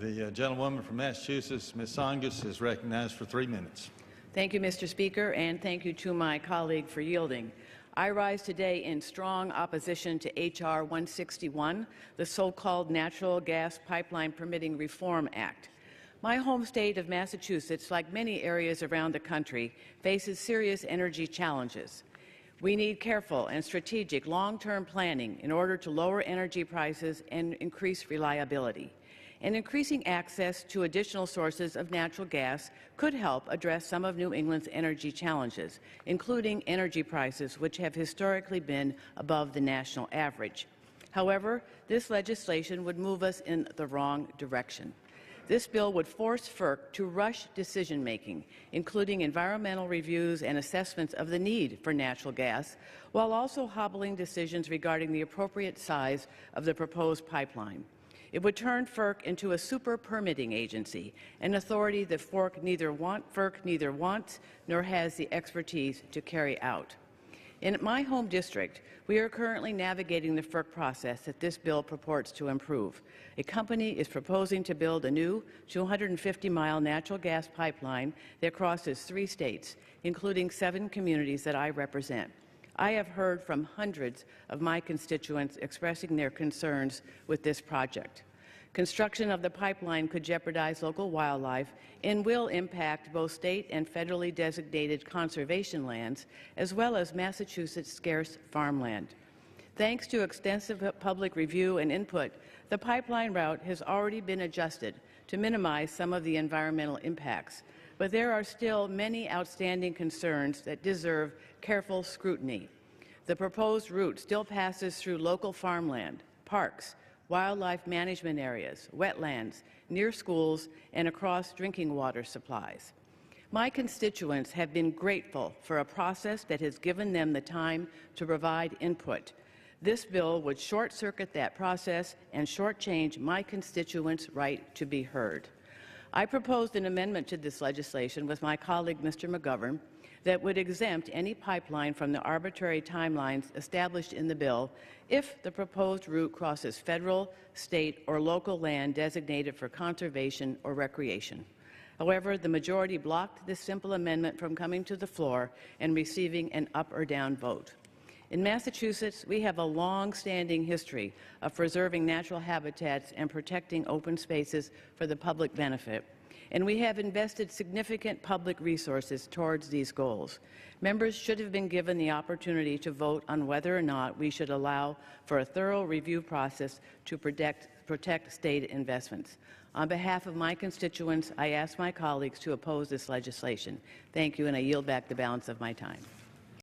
The gentlewoman from Massachusetts, Ms. Tsongas, is recognized for 3 minutes. Thank you, Mr. Speaker, and thank you to my colleague for yielding. I rise today in strong opposition to H.R. 161, the so-called Natural Gas Pipeline Permitting Reform Act. My home state of Massachusetts, like many areas around the country, faces serious energy challenges. We need careful and strategic long-term planning in order to lower energy prices and increase reliability. And increasing access to additional sources of natural gas could help address some of New England's energy challenges, including energy prices, which have historically been above the national average. However, this legislation would move us in the wrong direction. This bill would force FERC to rush decision-making, including environmental reviews and assessments of the need for natural gas, while also hobbling decisions regarding the appropriate size of the proposed pipeline. It would turn FERC into a super permitting agency, an authority that FERC neither wants nor has the expertise to carry out. In my home district, we are currently navigating the FERC process that this bill purports to improve. A company is proposing to build a new 250-mile natural gas pipeline that crosses 3 states, including 7 communities that I represent. I have heard from hundreds of my constituents expressing their concerns with this project. Construction of the pipeline could jeopardize local wildlife and will impact both state and federally designated conservation lands, as well as Massachusetts' scarce farmland. Thanks to extensive public review and input, the pipeline route has already been adjusted to minimize some of the environmental impacts. But there are still many outstanding concerns that deserve careful scrutiny. The proposed route still passes through local farmland, parks, wildlife management areas, wetlands, near schools, and across drinking water supplies. My constituents have been grateful for a process that has given them the time to provide input. This bill would short-circuit that process and shortchange my constituents' right to be heard. I proposed an amendment to this legislation with my colleague, Mr. McGovern, that would exempt any pipeline from the arbitrary timelines established in the bill if the proposed route crosses federal, state, or local land designated for conservation or recreation. However, the majority blocked this simple amendment from coming to the floor and receiving an up or down vote. In Massachusetts, we have a long-standing history of preserving natural habitats and protecting open spaces for the public benefit, and we have invested significant public resources towards these goals. Members should have been given the opportunity to vote on whether or not we should allow for a thorough review process to protect state investments. On behalf of my constituents, I ask my colleagues to oppose this legislation. Thank you, and I yield back the balance of my time.